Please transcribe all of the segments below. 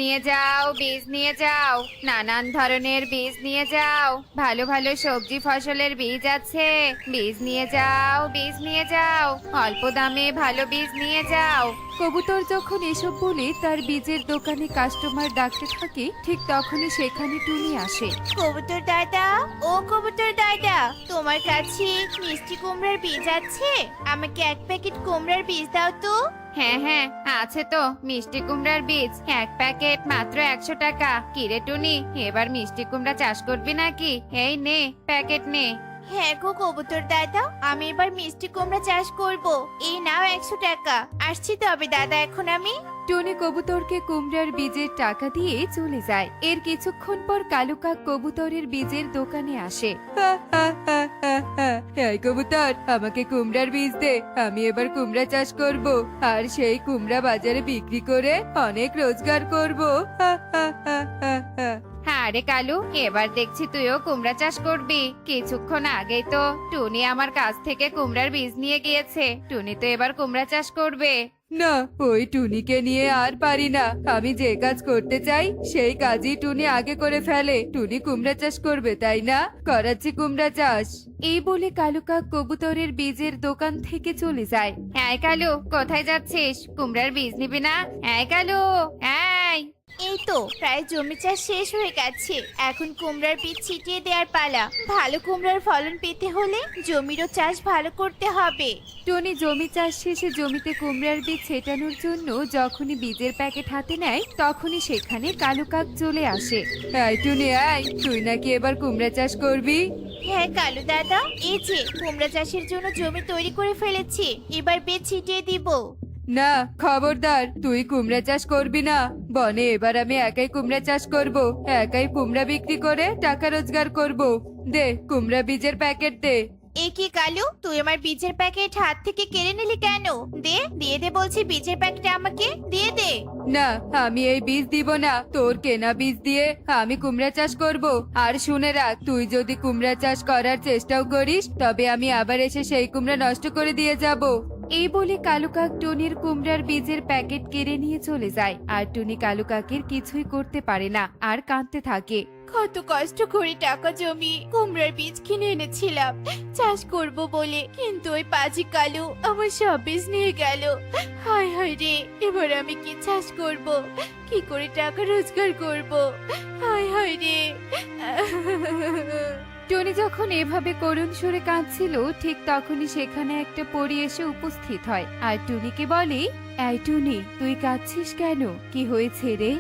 নিয়ে যাও, বীজ নিয়ে যাও, নানান ধরনের বীজ নিয়ে যাও, ভালো ভালো সবজি ফসলের বীজ আছে, বীজ নিয়ে যাও, বীজ নিয়ে যাও, অল্প দামে ভালো বীজ নিয়ে যাও। কবুতর যখন এসব বলে তার বীজের দোকানে কাস্টমার ডাকতে থাকে, ঠিক তখনই সেখানে টুনি আসে। কবুতর দাদা, ও কবুতর দাদা, তোমার কাছে মিষ্টি কুমড়ার বীজ আছে? আমাকে এক প্যাকেট কুমড়ার বীজ দাও তো। হ্যাঁ হ্যাঁ, আছে তো মিষ্টি কুমড়ার বীজ, এক প্যাকেট মাত্র 100 টাকা। কিরে টুনি, এবার মিষ্টি কুমড়া চাষ করবি নাকি? এই নে, প্যাকেট নে। হ্যাঁ গো কবুতর দাদা, আমি এবার মিষ্টি কুমড়া চাষ করব। এই নাও 100 টাকা। আসছি তবে দাদা, এখন আমি। টনি কবুতরকে কুমড়ার বীজের টাকা দিয়ে চলে যায়। এর কিছুক্ষণ পর কালু কাক কবুতরের বীজের দোকানে আসে। এই কবুতর, আমাকে কুমড়ার বীজ দে, আমি এবার কুমড়া চাষ করব, আর সেই কুমড়া বাজারে বিক্রি করে অনেক রোজগার করব। আরে কালু, এবার দেখছি তুইও কুমড়া চাষ করবি। কিছুক্ষণ আগেই তো টুনি আমার কাছ থেকে কুমড়ার বীজ নিয়ে গিয়েছে। টুনি তো এবার কুমড়া চাষ করবে। না, ওই টুনিকে নিয়ে আর পারি না। আমি যে কাজ করতে চাই সেই কাজই টুনি আগে করে ফেলে। টুনি কুমড়া চাষ করবে, তাই না? করাচ্ছি কুমড়া চাষ। এই বলে কালু কাক কবুতরের বীজের দোকান থেকে চলে যায়। এই কালু, কোথায় যাচ্ছিস? কুমড়ার বীজ নিবি না? এই কালু, এই। এই তো প্রায় জমি চাষ শেষ হয়ে গেছে, এখন কুমড়ার বীজ ছিটিয়ে দেওয়ার পালা। ভালো কুমড়ার ফলন পেতে হলে জমিরও চাষ ভালো করতে হবে। টনি জমি চাষ শেষে জমিতে কুমড়ার বীজ ছেটানোর জন্য যখনই বীজের প্যাকেট হাতে নেয়, তখনই সেখানে কালু কাক চলে আসে। এই টুনি, এই তুই নাকি এবার কুমড়া চাষ করবি? হ্যাঁ কালু দাদা, এই যে কুমড়া চাষের জন্য জমি তৈরি করে ফেলেছি, এবার বীজ ছিটিয়ে দিব। না, খবরদার, তুই কুমড়া চাষ করবি না। বনে এবার আমি একাই কুমড়া চাষ করব, একাই কুমড়া বিক্রি করে টাকা রোজগার করব। দে কুমড়া বীজের প্যাকেট দে। এ কি কালু, তুই আমার বীজের প্যাকেট হাত থেকে কেড়ে নিলি কেন? দিয়ে দে বলছি, বীজের প্যাকেট আমাকে দিয়ে দে। না, আমি এই বীজ দিব না। তোর কেনা বীজ দিয়ে আমি কুমড়া চাষ করব। আর শুনে রাখ, তুই যদি কুমড়া চাষ করার চেষ্টাও করিস, তবে আমি আবার এসে সেই কুমড়া নষ্ট করে দিয়ে যাব। এই বলে কালু কাক টুনির কুমড়ার বীজের প্যাকেট কেড়ে নিয়ে চলে যায়। আর টুনি কালু কাকের কিছুই করতে পারে না, আর কাঁদতে থাকে। কত কষ্ট করে টাকা জমিয়ে কুমড়ার বীজ কিনে এনেছিলাম চাষ করব বলে, কিন্তু ওই পাজি কালু আমার সব বীজ নিয়ে গেল। হায় হায় রে, এবার আমি কি চাষ করব? কি করে টাকা রোজগার করব? হায় হায় রে। টনি যখন এভাবে করুণ সুরে কাঁদছিল, ঠিক তখনই সেখানে একটা পরী এসে উপস্থিত হয় আর টুনিকে বলে, এই টুনি, তুই কাঁদছিস কেন? কি হয়েছে রে?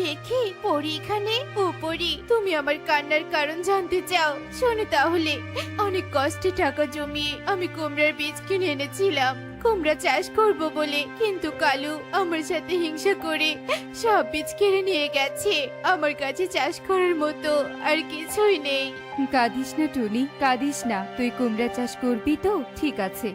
এ কি পরি এখানে? ও পরি, তুমি আমার কান্নার কারণ জানতে চাও? শোনো তাহলে, অনেক কষ্টে টাকা জমিয়ে আমি কুমড়ার বীজ কিনে এনেছিলাম কুমড়া চাষ করব বলে, কিন্তু কালু আমার সাথে হিংসা করে সব বীজ কেড়ে নিয়ে গেছে। আমার কাছে চাষ করার মতো আর কিছুই নেই। কাঁদিস না টুনি, কাঁদিস না। তুই কুমড়া চাষ করবি তো? ঠিক আছে।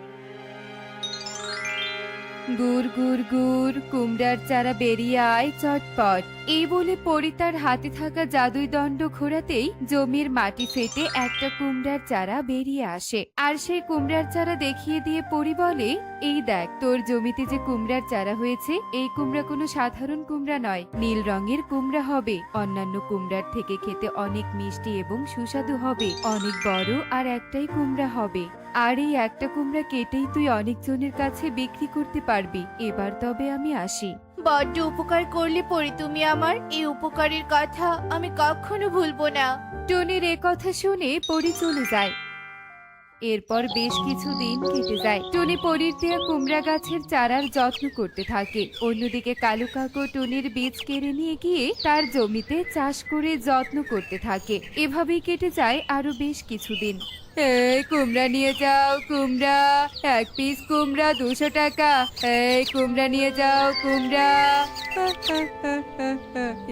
গুড় গুড় গুড়, কুমড়ার চারা বেরিয়ে আয় চটপট। এই বলে পরি তার হাতে থাকা জাদুই দণ্ড ঘোরাতেই জমির মাটি ফেটে একটা কুমড়ার চারা বেরিয়ে আসে। আর সেই কুমড়ার চারা দেখিয়ে দিয়ে পরি বলে, এই দেখ, তোর জমিতে যে কুমড়ার চারা হয়েছে, এই কুমড়া কোনো সাধারণ কুমড়া নয়, নীল রঙের কুমড়া হবে। অন্যান্য কুমড়ার থেকে খেতে অনেক মিষ্টি এবং সুস্বাদু হবে, অনেক বড় আর একটাই কুমড়া হবে। আর এই একটা কুমড়া কেটেই তুই অনেকজনের কাছে বিক্রি করতে পারবি। এবার তবে আমি আসি। বড্ড উপকার করলে পরি তুমি আমার, এই উপকারের কথা আমি কখনো ভুলবো না। টনির এ কথা শুনে পরি চলে যায়। এরপর বেশ কিছুদিন কেটে যায়। টনি পরির দেয়া কুমড়া গাছের চারার যত্ন করতে থাকে। অন্যদিকে কালু কাকু টনির বীজ কেড়ে নিয়ে গিয়ে তার জমিতে চাষ করে যত্ন করতে থাকে। এভাবেই কেটে যায় আরো বেশ কিছুদিন। এই কুমড়া নিয়ে যাও, কুমড়া, এক পিস কুমড়া 200 টাকা। এই কুমড়া নিয়ে যাও, কুমড়া।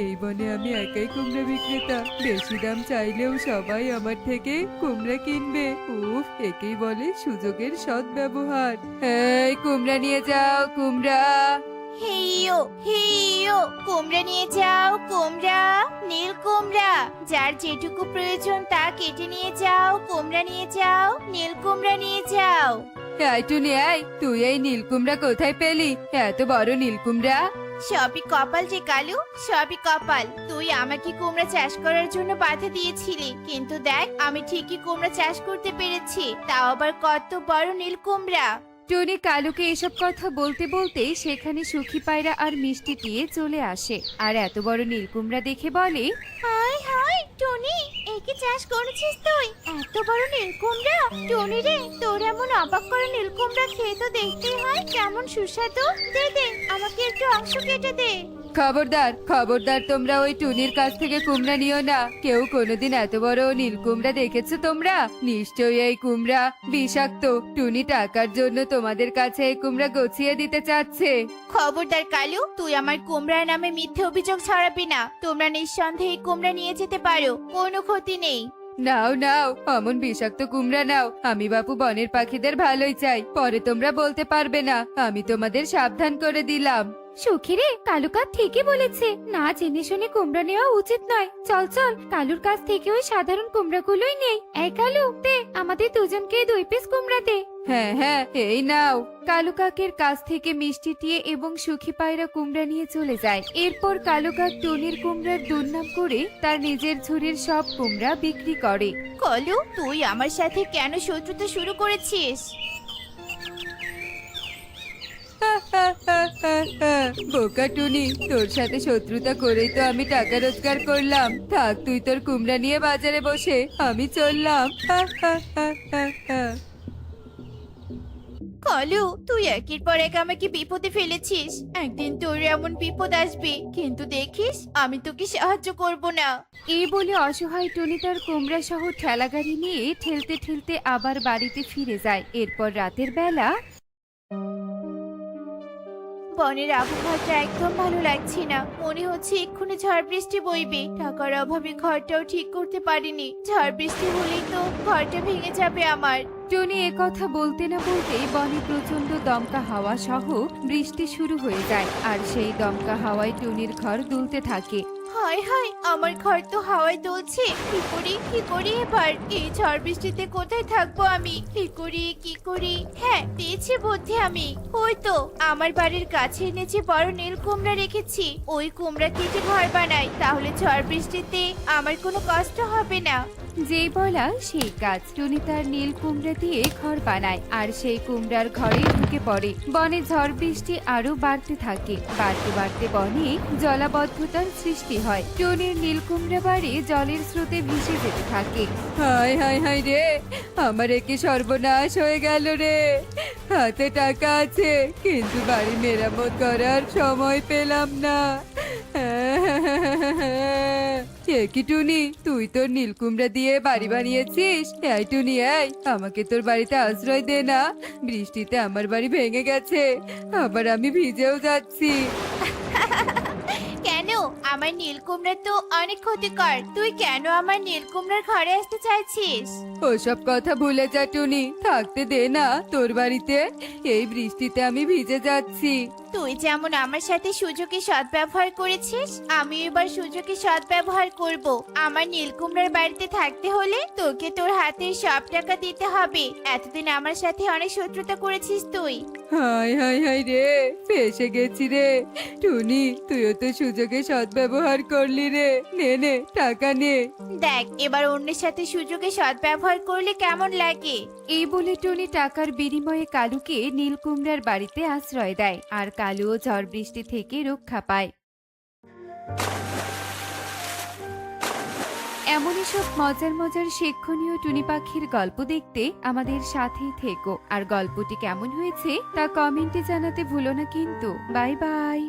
এই বনে আমি একাই কুমড়া বিক্রেতা, বেশি দাম চাইলেও সবাই আমার থেকে কুমড়া কিনবে। উফ, একেই বলে সুযোগের সৎ ব্যবহার। এই কুমড়া নিয়ে যাও, কুমড়া। হেইও হেইও, কুমড়া নিয়ে যাও, কুমড়া, নীল কুমড়া, যার যেটুকু প্রয়োজন তা কেটে নিয়ে যাও। কুমড়া নিয়ে যাও, নীল কুমড়া নিয়ে যাও। এই টুনি, এই তুই এই নীল কুমড়া কোথায় পেলি? এত বড় নীল কুমড়া? সবই কপাল রে কালু, সবই কপাল। তুই আমাকে কুমড়া চাষ করার জন্য বাধা দিয়েছিলি, কিন্তু দেখ আমি ঠিকই কুমড়া চাষ করতে পেরেছি, তাও আবার কত বড় নীল কুমড়া। টনি কালুকে এসব কথা বলতে বলতে সেখানে সুখী পায়রা আর মিষ্টি টিয়ে চলে আসে আর এত বড় নীলকুমড়া দেখে বলে, হাই হাই টনি, একে চাষ করেছিস তুই? এত বড় নীল কুমড়া! টনি রে, তোর এমন অবাক করা নীল কুমড়া খেয়ে তো দেখতেই হয় কেমন সুস্বাদু। দে দে, আমাকে একটু অংশ কেটে দে। খবরদার খবরদার, তোমরা ওই টুনির কাছ থেকে কুমড়া নিও না। কেউ কোনোদিন এত বড় নীল কুমড়া দেখেছো তোমরা? নিশ্চয়ই এই কুমড়া বিষাক্ত। টুনি টাকার জন্য তোমাদের কাছে এই কুমড়া গছিয়ে দিতে চাচ্ছে। খবরদার কালু, তুই আমার কুমড়ার নামে মিথ্যে অভিযোগ ছড়াবি না। তোমরা নিঃসন্দেহে এই কুমড়া নিয়ে যেতে পারো, কোনো ক্ষতি নেই। নাও নাও, অমন বিষাক্ত কুমড়া নাও। আমি বাপু বনের পাখিদের ভালোই চাই, পরে তোমরা বলতে পারবে না। আমি তোমাদের সাবধান করে দিলাম। সুখী রে, কালু কাক ঠিকই বলেছে, না জেনে শুনে কুমড়া নেওয়া উচিত নয়। চল চল, কালুর কাছ থেকে ওই সাধারণ কুমড়াগুলোই নেই। এই কালু, দে আমাদের দুজনকে 2 পিস কুমড়া দে। হ্যাঁ হ্যাঁ, এই নাও। কালু কাকের কাছ থেকে মিষ্টি টিয়ে এবং সুখী পায়রা কুমড়া নিয়ে চলে যায়। এরপর কালু কাক টুনির কুমড়ার দুর্নাম করে তার নিজের ঝুড়ির সব কুমড়া বিক্রি করে। কলু, তুই আমার সাথে কেন শত্রুতা শুরু করেছিস? বোকা টুনি, তোর সাথে শত্রুতা করেই তো আমি টাকা রোজগার করলাম। থাক তুই তোর কুমড়া নিয়ে বাজারে বসে, আমি চললাম। কলু, তুই একের পর এক আমাকে বিপদে ফেলেছিস। একদিন তোর এমন বিপদ আসবে, কিন্তু দেখিস আমি তোকে সাহায্য করব না। এই বলে অসহায় টুনি তার কুমড়া সহ ঠেলাগাড়ি নিয়ে ঠেলতে ঠেলতে আবার বাড়িতে ফিরে যায়। এরপর রাতের বেলা বনের আবহাওয়াটা একদম ভালো লাগছে না, মনে হচ্ছে এক্ষুনি ঝড় বৃষ্টি বইবে। টাকার অভাবে ঘরটাও ঠিক করতে পারিনি, ঝড় বৃষ্টি হলেই তো ঘরটা ভেঙে যাবে আমার। টনি কথা বলতে না বলতেই বনে প্রচন্ড দমকা হাওয়া সহ বৃষ্টি শুরু হয়ে যায় আর সেই দমকা হাওয়ায় টুনির ঘর দুলতে থাকে। হায় হায়, আমার ঘর তো হাওয়ায় দুলছে। কি করি এবার? এই ঝড় বৃষ্টিতে কোথায় থাকবো আমি? কি করি? হ্যাঁ, পেয়েছি বুদ্ধি আমি। ওই তো আমার বাড়ির কাছে নিচে বড় নীল কুমড়া রেখেছি, ওই কুমড়া কেটে ঘর বানাই, তাহলে ঝড় বৃষ্টিতে আমার কোনো কষ্ট হবে না। যেই বলা সেই কাজ। টুনি তার নীল কুমড়া দিয়ে ঘর বানায় আর সেই কুমড়ার ঘরে ঢুকে পড়ে। বনে ঝড় বৃষ্টি আরো বাড়তে থাকে। বাড়তে বাড়তে বনে জলাবদ্ধতার সৃষ্টি হয়। টুনির নীল কুমড়া বাড়ি জলের স্রোতে ভেসে যেতে থাকে। হায় হায় হায় রে, আমার একে সর্বনাশ হয়ে গেল রে। হাতে টাকা আছে, কিন্তু বাড়ি মেরামত করার সময় পেলাম না। কি টুনি, তুই তোর নীলকুমড়া দিয়ে বাড়ি বানিয়েছিস? এই টুনি, এই আমাকে তোর বাড়িতে আশ্রয় দে না। বৃষ্টিতে আমার বাড়ি ভেঙে গেছে, আবার আমি ভিজেও যাচ্ছি। কেন? আমার নীল কুমড়া তো অনেক ক্ষতিকর, তুই কেন আমার নীল কুমড়ার ঘরে আসতে চাইছিস? ওসব কথা ভুলে যা টুনি, থাকতে দে না তোর বাড়িতে। এই বৃষ্টিতে আমি ভিজে যাচ্ছি। তুই যেমন আমার সাথে সুযোগে সদ্ব্যবহার করেছিস, আমি এবার সুযোগে সদ্ব্যবহার করব। আমার নীলকুমড়ার বাড়িতে থাকতে হলে তোকে তোর হাতের সব টাকা দিতে হবে। এতদিন আমার সাথে অনেক শত্রুতা করেছিস তুই। হায় হায় হায় রে, ফেসে গেছি রে। টুনি, তুইও তো সুযোগে সদ্ব্যবহার করলি রে। নে নে, টাকা নে। দেখ, এবার অন্যের সাথে সুযোগে সদ্ব্যবহার করলে কেমন লাগে। এই বলে টুনি টাকার বিনিময়ে কালুকে নীলকুমড়ার বাড়িতে আশ্রয় দেয় আর কালুও ঝড় বৃষ্টি থেকে রক্ষা পায়। এমনই সব মজার মজার শিক্ষণীয় টুনি পাখির গল্প দেখতে আমাদের সাথেই থেকো। আর গল্পটি কেমন হয়েছে তা কমেন্টে জানাতে ভুলো না কিন্তু। Bye bye.